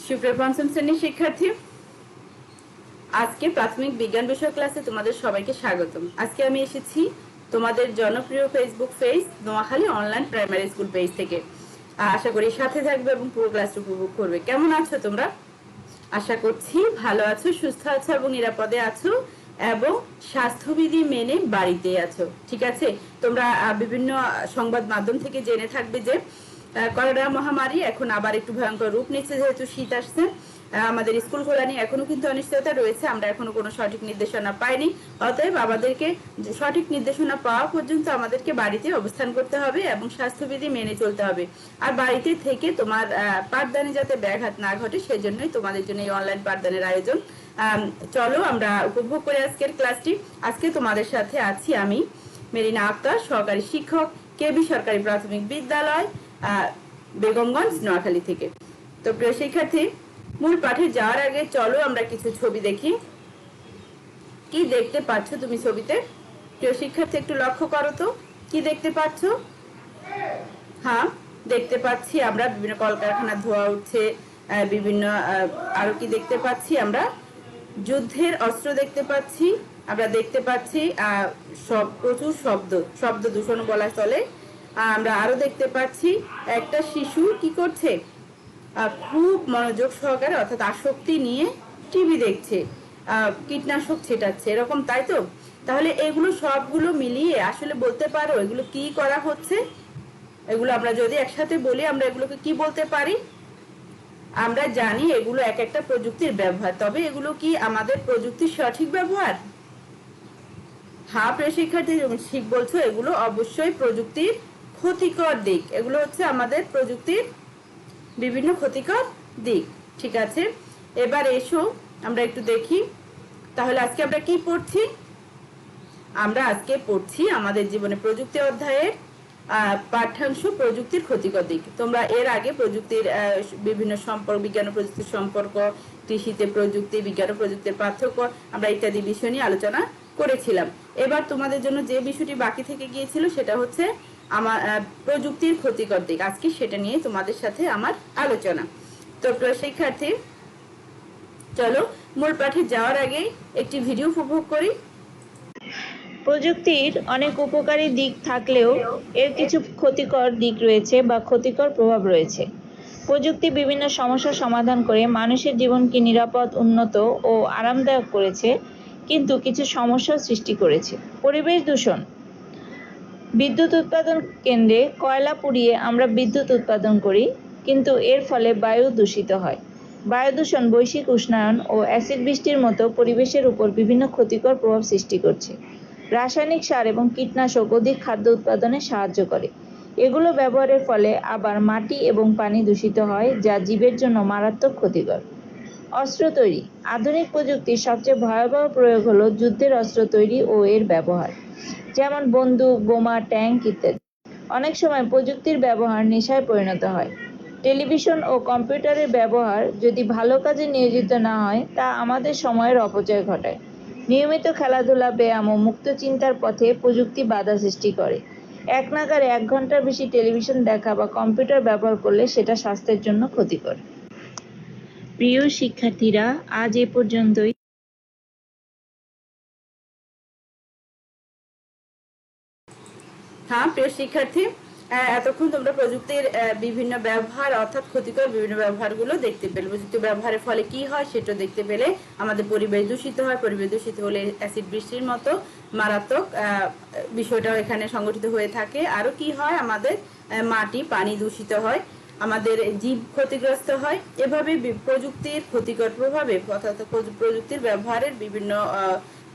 সুপ্রিয় পঞ্চম শ্রেণীর শিক্ষার্থী, আজকে প্রাথমিক বিজ্ঞান বিষয় ক্লাসে তোমাদের সবাইকে স্বাগতম। আজকে আমি এসেছি তোমাদের জনপ্রিয় Facebook page Noakhali online primary school page থেকে। আশা করি সাথে থাকবে এবং পুরো ক্লাসটি উপভোগ করবে। কেমন আছো তোমরা? আশা করছি ভালো আছো, সুস্থ আছো এবং নিরাপদে আছো এবং স্বাস্থ্যবিধি মেনে বাড়িতে আছো। ঠিক আছে? তোমরা বিভিন্ন সংবাদ মাধ্যম থেকে জেনে থাকবে যে করোনা মহামারী এখন আবার একটু ভয়ঙ্কর রূপ নিচ্ছে, যেহেতু শীত আসছে। আমাদের স্কুল খোলা নিয়ে এখনো কিন্তু অনিশ্চয়তা রয়েছে, আমরা এখনো কোনো সঠিক নির্দেশনা পাইনি। অতএব আমাদেরকে সঠিক নির্দেশনা পাওয়া পর্যন্ত আমাদেরকে বাড়িতে অবস্থান করতে হবে এবং স্বাস্থ্যবিধি মেনে চলতে হবে। আর বাড়িতে থেকে তোমার পাঠদানে যাতে ব্যাঘাত না ঘটে সেজন্যই তোমাদের জন্য এই অনলাইন পাঠদানের আয়োজন। চলো আমরা উপভোগ করি আজকের ক্লাসটি। আজকে তোমাদের সাথে আছি আমি মেরিনা আক্তার, সহকারী শিক্ষক, কেবি সরকারি প্রাথমিক বিদ্যালয়, বেগমগঞ্জ, নোয়াখালী থেকে। তো প্রিয় শিক্ষার্থী, মূল পাঠে যাওয়ার আগে চলো আমরা কিছু ছবি দেখি। কি দেখতে পাচ্ছ তুমি ছবিতে? প্রিয় শিক্ষার্থী, একটু লক্ষ্য করো তো, কি দেখতে পাচ্ছ? হ্যাঁ, দেখতে পাচ্ছি আমরা বিভিন্ন কলকারখানা ধোঁয়া উঠছে, বিভিন্ন আরো কি দেখতে পাচ্ছি? আমরা যুদ্ধের অস্ত্র দেখতে পাচ্ছি, আমরা দেখতে পাচ্ছি প্রচুর শব্দ দূষণ বলা চলে। আমরা আরো দেখতে পাচ্ছি একটা শিশু কি করছে, খুব মনোযোগ সহকারে অর্থাৎ আসক্তি নিয়ে টিভি দেখছে, কীটনাশক ছেটাচ্ছে, এরকম, তাই তো? তাহলে এগুলো সবগুলো মিলিয়ে আসলে বলতে পারো এগুলো কি করা হচ্ছে? এগুলো আমরা যদি একসাথে বলি আমরা এগুলোকে কি বলতে পারি? আমরা জানি এগুলো এক একটা প্রযুক্তির ব্যবহার, তবে এগুলো কি আমাদের প্রযুক্তির সঠিক ব্যবহার? হ্যাঁ প্রিয় শিক্ষার্থী, ঠিক বলছো, এগুলো অবশ্যই প্রযুক্তির ক্ষতিকর দিক। এগুলো হচ্ছে আমাদের প্রযুক্তির বিভিন্ন ক্ষতিকর দিক। ঠিক আছে, এবার এসো আমরা একটু দেখি তাহলে আজকে আমরা কি পড়ছি। আমরা আজকে পড়ছি আমাদের জীবনে প্রযুক্তি অধ্যায়ের পাঠ্যাংশ প্রযুক্তির ক্ষতিকর দিক। তোমরা এর আগে প্রযুক্তির বিভিন্ন সম্পর্ক, বিজ্ঞান ও প্রযুক্তির সম্পর্ক, কৃষিতে প্রযুক্তি, বিজ্ঞান ও প্রযুক্তির পার্থক্য, আমরা ইত্যাদি বিষয় নিয়ে আলোচনা করেছিলাম। এবার তোমাদের জন্য যে বিষয়টি বাকি থেকে গিয়েছিল সেটা হচ্ছে আমার প্রযুক্তির ক্ষতিকর দিক। আজকে সেটা নিয়ে তোমাদের সাথে আমার আলোচনা। তো প্রিয় শিক্ষার্থী, চলো মূল পাঠে যাওয়ার আগে একটি ভিডিও উপভোগ করি। প্রযুক্তির অনেক উপকারী দিক থাকলেও এর কিছু ক্ষতিকর দিক রয়েছে বা ক্ষতিকর প্রভাব রয়েছে। প্রযুক্তি বিভিন্ন সমস্যার সমাধান করে মানুষের জীবনকে নিরাপদ, উন্নত ও আরামদায়ক করেছে, কিন্তু কিছু সমস্যার সৃষ্টি করেছে। পরিবেশ দূষণ। বিদ্যুৎ উৎপাদন কেন্দ্রে কয়লা পুড়িয়ে আমরা বিদ্যুৎ উৎপাদন করি, কিন্তু এর ফলে বায়ু দূষিত হয়। বায়ু দূষণ বৈশ্বিক উষ্ণায়ন ও অ্যাসিড বৃষ্টির মতো পরিবেশের উপর বিভিন্ন ক্ষতিকর প্রভাব সৃষ্টি করছে। রাসায়নিক সার এবং কীটনাশক অধিক খাদ্য উৎপাদনে সাহায্য করে। এগুলো ব্যবহারের ফলে আবার মাটি এবং পানি দূষিত হয়, যা জীবের জন্য মারাত্মক ক্ষতিকর। অস্ত্র তৈরি। আধুনিক প্রযুক্তির সবচেয়ে ভয়াবহ প্রয়োগ হলো যুদ্ধের অস্ত্র তৈরি ও এর ব্যবহার, যেমন বন্দুক, বোমা, ট্যাঙ্ক ইত্যাদি। অনেক সময় প্রযুক্তির ব্যবহার নেশায় পরিণত হয়। টেলিভিশন ও কম্পিউটারের ব্যবহার যদি ভালো কাজে নিয়োজিত না হয়, তা আমাদের সময়ের অপচয় ঘটায়। নিয়মিত খেলাধুলা, ব্যায়াম ও মুক্ত চিন্তার পথে প্রযুক্তি বাধা সৃষ্টি করে। একনাগাড়ে 1 ঘন্টার বেশি টেলিভিশন দেখা বা কম্পিউটার ব্যবহার করলে সেটা স্বাস্থ্যের জন্য ক্ষতিকর। প্রিয় শিক্ষার্থীরা, আজ এ পর্যন্তই। হ্যাঁ প্রিয় শিক্ষার্থী, এতক্ষণ তোমরা প্রযুক্তির বিভিন্ন ব্যবহার অর্থাৎ ক্ষতিকর বিভিন্ন ব্যবহারগুলো দেখতে পেলে। প্রযুক্তি ব্যবহারের ফলে কি হয় সেটা দেখতে পেলে। আমাদের পরিবেশ দূষিত হয়, পরিবেশ দূষিত হলে অ্যাসিড বৃষ্টির মতো মারাত্মক বিষয়টাও এখানে সংগঠিত হয়ে থাকে। আরো কি হয়, আমাদের মাটি, পানি দূষিত হয়, আমাদের জীব ক্ষতিগ্রস্ত হয়। এভাবে প্রযুক্তির ক্ষতিকর প্রভাবে অর্থাৎ প্রযুক্তির ব্যবহারের বিভিন্ন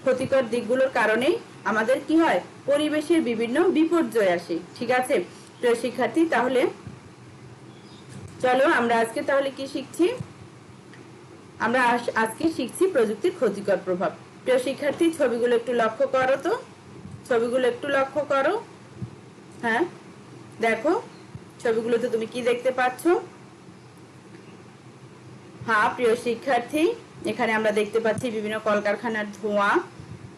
ক্ষতিকর দিকগুলোর কারণে আমাদের কি হয়, পরিবেশের বিভিন্ন বিপর্যয় আসে। ঠিক আছে প্রিয় শিক্ষার্থী, তাহলে চলো আমরা আজকে তাহলে কি শিখছি। আমরা আজকে শিখছি প্রযুক্তির ক্ষতিকর প্রভাব। প্রিয় শিক্ষার্থী, ছবিগুলো একটু লক্ষ্য করো তো, ছবিগুলো একটু লক্ষ্য করো। হ্যাঁ দেখো ছবিগুলোতে তুমি কি দেখতে পাচ্ছ? হ্যাঁ প্রিয় শিক্ষার্থী, এখানে আমরা দেখতে পাচ্ছি বিভিন্ন কলকারখানার ধোঁয়া,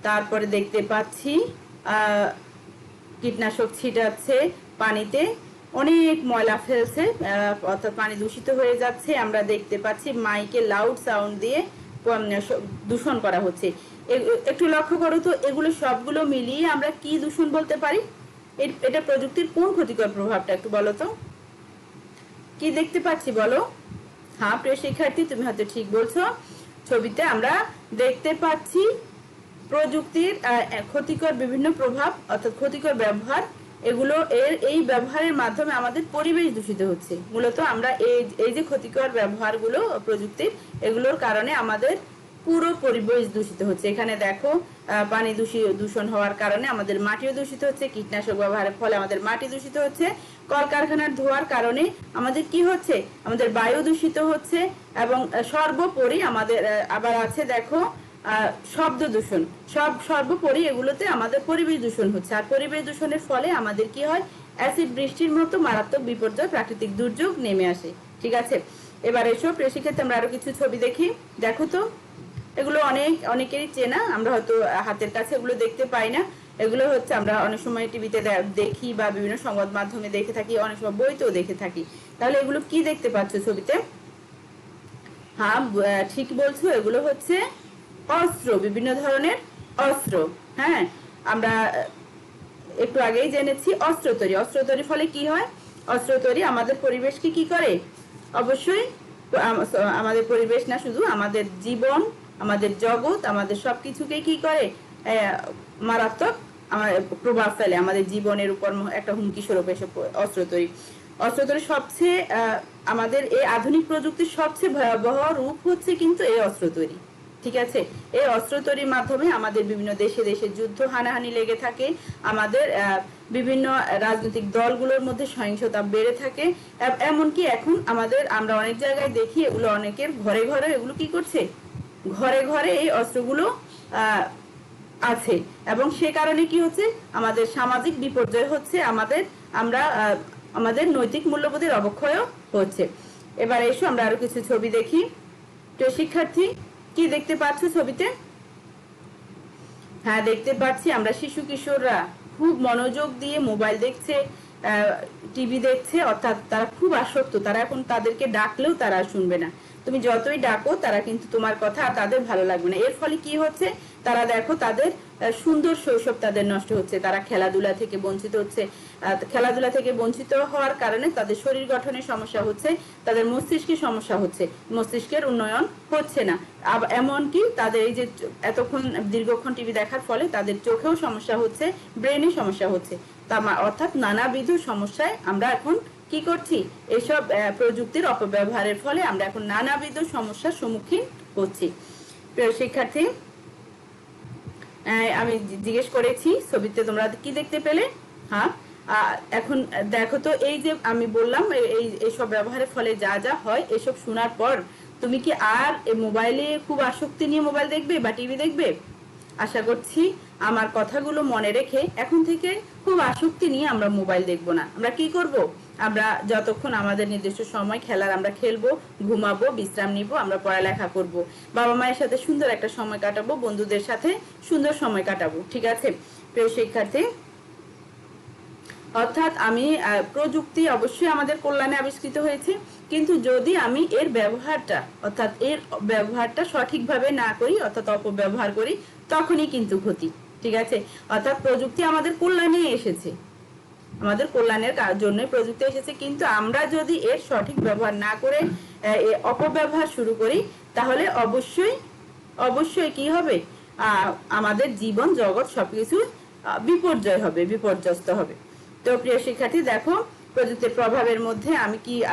তারপরে দেখতে পাচ্ছি কীটনাশক ছিটাচ্ছে পানিতে, অনেক ময়লা ফেলছে, অর্থাৎ পানি দূষিত হয়ে যাচ্ছে। আমরা দেখতে পাচ্ছি মাইকে লাউড সাউন্ড দিয়ে দূষণ করা হচ্ছে। একটু লক্ষ্য করো তো, এগুলো সবগুলো মিলিয়ে আমরা কি দূষণ বলতে পারি? এটা প্রযুক্তির কোন ক্ষতিকর প্রভাবটা একটু বলো তো, কি দেখতে পাচ্ছি বলো? হ্যাঁ প্রিয় শিক্ষার্থী, তুমি হয়তো ঠিক বলছো। ছবিতে আমরা দেখতে পাচ্ছি প্রযুক্তির ক্ষতিকর বিভিন্ন প্রভাব, অর্থাৎ ক্ষতিকর ব্যবহার। এগুলো এই ব্যবহারের মাধ্যমে আমাদের পরিবেশ দূষিত হচ্ছে। মূলত আমরা এই যে ক্ষতিকর ব্যবহারগুলো প্রযুক্তির, এগুলোর কারণে আমাদের পুরো পরিবেশ দূষিত হচ্ছে। এখানে দেখো পানি দূষণ হওয়ার কারণে আমাদের মাটিও দূষিত হচ্ছে, কীটনাশক ব্যবহারের ফলে আমাদের মাটি দূষিত হচ্ছে, কলকারখানার ধোঁয়ার কারণে আমাদের কি হচ্ছে, আমাদের বায়ু দূষিত হচ্ছে, এবং সর্বোপরি আমাদের আবার আছে দেখো শব্দ দূষণ। সর্বোপরি এগুলোতে আমাদের পরিবেশ দূষণ হচ্ছে। আর পরিবেশ দূষণের ফলে আমাদের কি হয়, অ্যাসিড বৃষ্টির মতো মারাত্মক বিপর্যয়, প্রাকৃতিক দুর্যোগ নেমে আসে। ঠিক আছে, এবার এসো প্রিয় শিক্ষার্থী, আমরা আরো কিছু ছবি দেখি। দেখো তো, এগুলো অনেকেরই চেনা, আমরা হয়তো হাতের কাছে এগুলো দেখতে পাই না। এগুলো হচ্ছে আমরা অনেক সময় টিভিতে দেখি বা বিভিন্ন সংবাদ মাধ্যমে দেখে থাকি, অনেক সময় বইতেও দেখে থাকি। তাহলে এগুলো কি দেখতে পাচ্ছ ছবিতে? হ্যাঁ ঠিক বলছো, এগুলো হচ্ছে অস্ত্র, বিভিন্ন ধরনের অস্ত্র। হ্যাঁ, আমরা একটু আগেই জেনেছি অস্ত্র তৈরির ফলে কি হয়, অস্ত্র তৈরি আমাদের পরিবেশকে কি করে, অবশ্যই আমাদের পরিবেশ না, শুধু আমাদের জীবন, আমাদের জগৎ, আমাদের সবকিছুকে কি করে, মারাত্মক প্রভাব ফেলে আমাদের জীবনের উপর, একটা হুমকি স্বরূপ এসব অস্ত্র তৈরি সবচেয়ে আমাদের এই আধুনিক প্রযুক্তির সবচেয়ে ভয়াবহ রূপ হচ্ছে কিন্তু এই অস্ত্র তৈরি। ঠিক আছে, এই অস্ত্র তৈরির মাধ্যমে আমাদের বিভিন্ন দেশে দেশে যুদ্ধ হানাহানি লেগে থাকে, আমাদের বিভিন্ন রাজনৈতিক দলগুলোর মধ্যে সহিংসতা বেড়ে থাকে। এমনকি এখন আমরা অনেক জায়গায় দেখি এগুলো অনেকের ঘরে ঘরে এগুলো কি করছে, ঘরে ঘরে এই অস্ত্রগুলো আছে। এবং সে কারণে কি হচ্ছে, আমাদের সামাজিক বিপর্যয় হচ্ছে, আমাদের নৈতিক মূল্যবোধের অবক্ষয়ও হচ্ছে। এবার এসো আমরা আরো কিছু ছবি দেখি। তো শিক্ষার্থী, কি দেখতে পাচ্ছ ছবিতে? হ্যাঁ দেখতে পাচ্ছি আমরা শিশু কিশোররা খুব মনোযোগ দিয়ে মোবাইল দেখছে, টিভি দেখছে, অর্থাৎ তারা খুব আসক্ত। তারা এখন তাদেরকে ডাকলেও তারা শুনবে না, তুমি যতই ডাকো তারা কিন্তু তোমার কথা তাদের ভালো লাগবে না। এর ফলে কি হচ্ছে, তারা দেখো তাদের সুন্দর শৈশব তাদের নষ্ট হচ্ছে, তারা খেলাধুলা থেকে বঞ্চিত হচ্ছে। খেলাধুলা থেকে বঞ্চিত হওয়ার কারণে তাদের শরীর গঠনের সমস্যা হচ্ছে, তাদের মস্তিষ্কের সমস্যা হচ্ছে, মস্তিষ্কের উন্নয়ন হচ্ছে না। এমনকি তাদের এই যে এতক্ষণ দীর্ঘক্ষণ টিভি দেখার ফলে তাদের চোখেও সমস্যা হচ্ছে, ব্রেনে সমস্যা হচ্ছে। অর্থাৎ নানাবিধ সমস্যায় আমরা এখন কি করছি, এসব প্রযুক্তির অপব্যবহারের ফলে আমরা এখন নানাবিধ সমস্যার সম্মুখীন হচ্ছি। প্রিয় শিক্ষার্থী, আমি জিজ্ঞেস করেছি ছবিতে তোমরা কি দেখতে পেলে? হ্যাঁ, এখন দেখো তো, এই যে আমি বললাম এইসব ব্যবহারের ফলে যা যা হয়, এসব শোনার পর তুমি কি আর মোবাইলে খুব আসক্তি নিয়ে মোবাইল দেখবে বা টিভি দেখবে? আশা করছি আমার কথাগুলো মনে রেখে এখন থেকে খুব আসক্তি নিয়ে আমরা মোবাইল দেখব না। আমরা কি করব, আমরা যতক্ষণ আমাদের নির্দিষ্ট সময় খেলার আমরা খেলবো, ঘুমাবো, বিশ্রাম নিব, আমরা পড়ালেখা করব, বাবা মায়ের সাথে সুন্দর একটা সময় কাটাবো, বন্ধুদের সাথে সুন্দর সময় কাটাবো। ঠিক আছে প্রিয় শিক্ষার্থী, অর্থাৎ আমি প্রযুক্তি অবশ্যই আমাদের কল্যাণে আবিষ্কৃত হয়েছে, কিন্তু যদি আমি এর ব্যবহারটা সঠিকভাবে না করি, অর্থাৎ অপব্যবহার করি, তখনই কিন্তু ক্ষতি। ঠিক আছে, অর্থাৎ প্রযুক্তি আমাদের কল্যাণে এসেছে, আমাদের কল্যাণের জন্যই প্রযুক্তি এসেছে, কিন্তু আমরা যদি এর সঠিক ব্যবহার না করে অপব্যবহার শুরু করি, তাহলে অবশ্যই কি হবে, আমাদের জীবন জগৎ সবকিছু বিপর্যস্ত হবে। তো প্রিয় শিক্ষার্থী, দেখো প্রযুক্তির প্রভাবের মধ্যে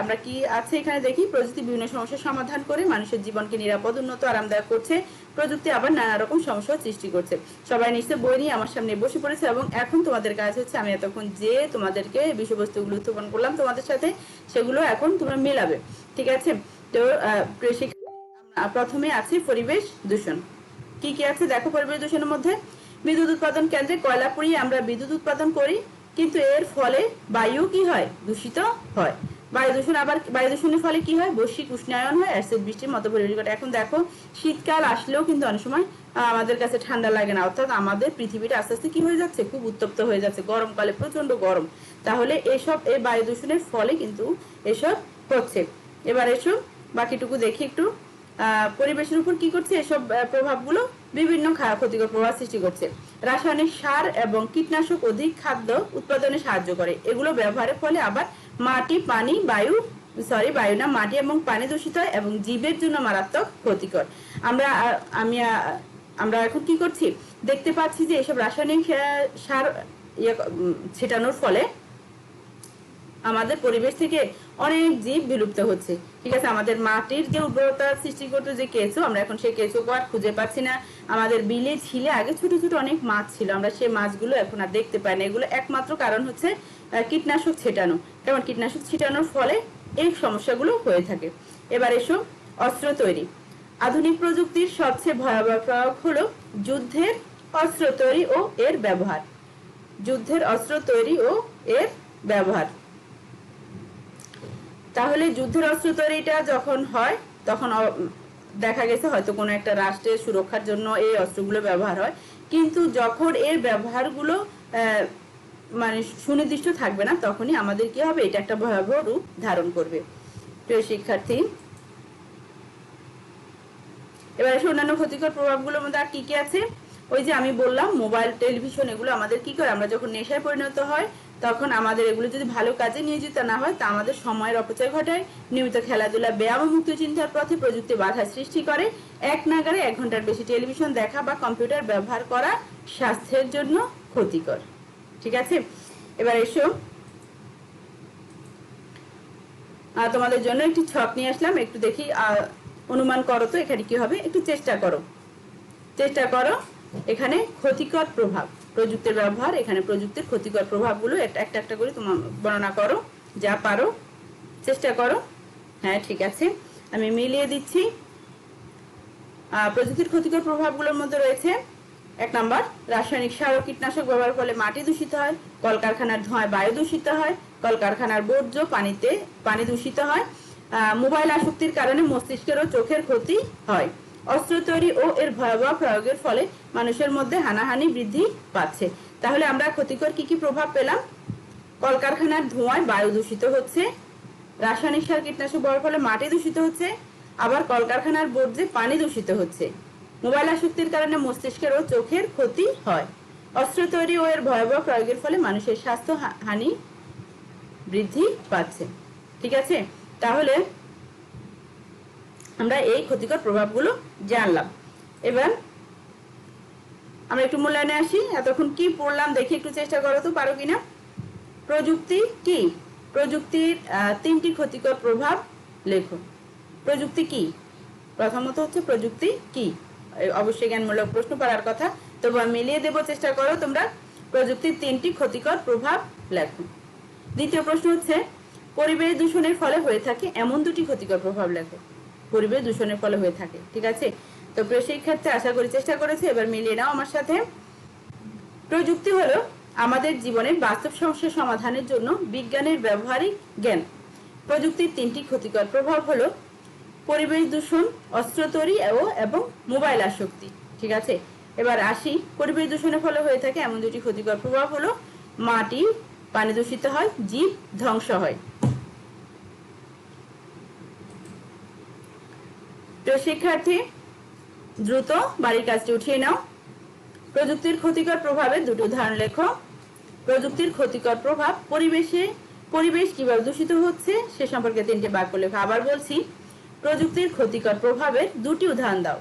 আমরা কি আছে এখানে দেখি। প্রযুক্তি বিভিন্ন সমস্যার সমাধান করে মানুষের জীবনকে নিরাপদ, উন্নত, আরামদায়ক করছে। প্রযুক্তি আবার নানা রকম সমস্যার সৃষ্টি করছে। সবাই নিশ্চয় বই নিয়ে আমার সামনে বসে পড়েছে, এবং এখন তোমাদের কাজ হচ্ছে, আমি এতক্ষণ যে তোমাদেরকে বিষয়বস্তুগুলো উত্থাপন করলাম তোমাদের সাথে, সেগুলো এখন তোমরা মেলাবে। ঠিক আছে, তো প্রিয় শিক্ষার্থী, প্রথমে আছে পরিবেশ দূষণ। কি কি আছে দেখো পরিবেশ দূষণের মধ্যে। বিদ্যুৎ উৎপাদন কেন্দ্রে কয়লা পুড়িয়ে আমরা বিদ্যুৎ উৎপাদন করি, কিন্তু এর ফলে বায়ু কি হয়, দূষিত হয়। বায়ু দূষণের ফলে কি হয়, বৈশ্বিক উষ্ণায়ন হয়, অ্যাসিড বৃষ্টির মতো পরিবেশ ঘটে। এখন দেখো শীতকাল আসলেও কিন্তু অনেক সময় আমাদের কাছে ঠান্ডা লাগে না, অর্থাৎ আমাদের পৃথিবীটা আস্তে আস্তে কি হয়ে যাচ্ছে, খুব উত্তপ্ত হয়ে যাচ্ছে, গরমকালে প্রচন্ড গরম। তাহলে এই বায়ু দূষণের ফলে কিন্তু এসব হচ্ছে। এবার এসব বাকিটুকু দেখি একটু। পরিবেশের উপর কি করছে এসব প্রভাবগুলো, বিভিন্ন ক্ষতিকর প্রভাব সৃষ্টি করছে। রাসায়নিক সার এবং কীটনাশক অধিক খাদ্য উৎপাদনে সাহায্য করে। এগুলো ব্যবহারের ফলে আবার মাটি, পানি, বায়ু না, মাটি এবং পানি দূষিত হয় এবং জীবের জন্য মারাত্মক ক্ষতিকর। আমরা এখন কি করছি, দেখতে পাচ্ছি যে এসব রাসায়নিক সার ছিটানোর ফলে আমাদের পরিবেশ থেকে অনেক জীব বিলুপ্ত হচ্ছে। ঠিক আছে, আমাদের মাটির যে উর্বরতা সৃষ্টি করতো যে কেঁচো, আমরা এখন সেই কেঁচো আর খুঁজে পাচ্ছি না। আমাদের বিলে ঝিলে আগে ছোট ছোট অনেক মাছ ছিল, আমরা সেই মাছগুলো এখন আর দেখতে পাই না। এগুলো একমাত্র কারণ হচ্ছে কীটনাশক ছিটানো। যেমন কীটনাশক ছিটানোর ফলে এই সমস্যাগুলো হয়ে থাকে। এবার এসো অস্ত্র তৈরি। আধুনিক প্রযুক্তির সবচেয়ে ভয়াবহ প্রয়োগ হলো যুদ্ধের অস্ত্র তৈরি ও এর ব্যবহার। যুদ্ধের অস্ত্র তৈরি ও এর ব্যবহার। তাহলে যুদ্ধের অস্ত্র তৈরিটা যখন হয় তখন দেখা গেছে হয়তো কোনো একটা রাষ্ট্রের সুরক্ষার জন্য এই অস্ত্রগুলো ব্যবহার হয়, কিন্তু যখন এর ব্যবহারগুলো মানে সুনির্দিষ্ট থাকবে না, তখনই আমাদের কি হবে, এটা একটা ভয়াবহ রূপ ধারণ করবে। প্রিয় শিক্ষার্থী, এবার এসে অন্যান্য ক্ষতিকর প্রভাবগুলোর মধ্যে আর কি কি আছে। ওই যে আমি বললাম মোবাইল, টেলিভিশন, এগুলো আমাদের কি করে, আমরা যখন নেশায় পরিণত হয় তখন আমাদের এগুলো যদি ভালো কাজে নিয়োজিত না হয় তা আমাদের সময়ের অপচয় ঘটায়। নিয়মিত খেলাধুলা, ব্যায়াম ও মুক্ত চিন্তার পথে প্রযুক্তি বাধা সৃষ্টি করে। এক নাগারে 1 ঘন্টার বেশি টেলিভিশন দেখা বা কম্পিউটার ব্যবহার করা স্বাস্থ্যের জন্য ক্ষতিকর। ঠিক আছে, এবার এসো তোমাদের জন্য একটি ছক নিয়ে আসলাম, একটু দেখি অনুমান করো তো এখানে কি হবে, একটু চেষ্টা করো। এখানে ক্ষতিকর প্রভাব, প্রযুক্তির ব্যবহার, এখানে প্রযুক্তির ক্ষতিকর প্রভাবগুলো একটা একটা করে তোমার বর্ণনা করো, যা পারো চেষ্টা করো। হ্যাঁ ঠিক আছে, আমি মিলিয়ে দিচ্ছি। প্রযুক্তির ক্ষতিকর প্রভাবগুলোর মধ্যে রয়েছে 1 নম্বর, রাসায়নিক সার ও কীটনাশক ব্যবহারের ফলে মাটি দূষিত হয়। কলকারখানার ধোঁয়ায় বায়ু দূষিত হয়। কলকারখানার বর্জ্য পানি দূষিত হয়। মোবাইল আসক্তির কারণে মস্তিষ্কের ও চোখের ক্ষতি হয়। অস্ত্র তৈরি ও এর ভয়াবহ প্রয়োগের ফলে মানুষের মধ্যে হানাহানি বৃদ্ধি পাচ্ছে। তাহলে আমরা ক্ষতিকর কি কি প্রভাব পেলাম, কলকারখানার ধোঁয়ায় বায়ু দূষিত হচ্ছে, রাসায়নিক সার কীটনাশক ব্যবহারের ফলে মাটি দূষিত হচ্ছে, আবার কলকারখানার বর্জ্যে পানি দূষিত হচ্ছে। মোবাইল আসক্তির কারণে মস্তিষ্কের ও চোখের ক্ষতি হয়। অস্ত্র তৈরি ও এর ভয়াবহ প্রয়োগের ফলে মানুষের স্বাস্থ্য হানি বৃদ্ধি পাচ্ছে। ঠিক আছে, তাহলে আমরা এই ক্ষতিকর প্রভাবগুলো জানলাম। এবার আমরা একটু মূল্যায়নে আসি। এতক্ষণ কি পড়লাম দেখি, একটু চেষ্টা করো তো পারো কিনা। প্রযুক্তি কি, প্রযুক্তির 3টি ক্ষতিকর প্রভাব লেখো। প্রযুক্তি কি, প্রথমত হচ্ছে প্রযুক্তি কি, অবশ্যই জ্ঞানমূলক প্রশ্ন পারার কথা, তবু আমি মিলিয়ে দেবো, চেষ্টা করো তোমরা। প্রযুক্তির 3টি ক্ষতিকর প্রভাব লেখো। দ্বিতীয় প্রশ্ন হচ্ছে পরিবেশ দূষণের ফলে হয়ে থাকে এমন 2টি ক্ষতিকর প্রভাব লেখো। পরিবেশ দূষণের ফলে হয়ে থাকে। ঠিক আছে, তো প্রিয় শিক্ষার্থী আশা করি চেষ্টা করেছে, এবার মিলিয়ে নাও আমার সাথে। প্রযুক্তি হলো আমাদের জীবনের বাস্তব সমস্যা সমাধানের জন্য বিজ্ঞানের ব্যবহারিক জ্ঞান। প্রযুক্তির 3টি ক্ষতিকর প্রভাব হলো পরিবেশ দূষণ, অস্ত্র তৈরি এবং মোবাইল আসক্তি। ঠিক আছে, এবার আসি, পরিবেশ দূষণের ফলে হয়ে থাকে এমন 2টি ক্ষতিকর প্রভাব হলো মাটি, পানি দূষিত হয়, জীব ধ্বংস হয়। তো শিক্ষার্থী দ্রুত বাড়ির কাজটি উঠিয়ে নাও। প্রযুক্তির ক্ষতিকর প্রভাবের 2টি উদাহরণ লেখো। প্রযুক্তির ক্ষতিকর প্রভাব, পরিবেশ কিভাবে দূষিত হচ্ছে সে সম্পর্কে 3টি বাক্য লেখো। আবার বলছি, প্রযুক্তির ক্ষতিকর প্রভাবের 2টি উদাহরণ দাও।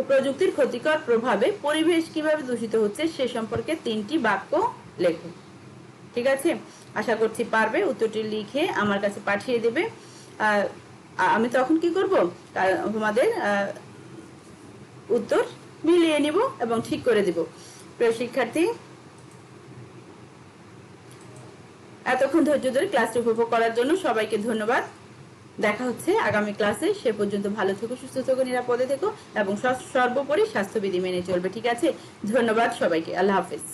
প্রযুক্তির ক্ষতিকর প্রভাবে পরিবেশ কিভাবে দূষিত হচ্ছে সে সম্পর্কে 3টি বাক্য লেখো। ঠিক আছে, আশা করছি পারবে। উত্তরটি লিখে আমার কাছে পাঠিয়ে দেবে। আমি তখন কি করব, তোমাদের উত্তর মিলিয়ে নিব এবং ঠিক করে দিব। প্রিয় শিক্ষার্থী, এতক্ষণ ধৈর্য ধরে ক্লাসটি উপভোগ করার জন্য সবাইকে ধন্যবাদ। দেখা হচ্ছে আগামী ক্লাসে। সে পর্যন্ত ভালো থেকো, সুস্থ থেকো, নিরাপদে থেকো এবং সর্বোপরি স্বাস্থ্যবিধি মেনে চলবে। ঠিক আছে, ধন্যবাদ সবাইকে। আল্লাহ হাফেজ।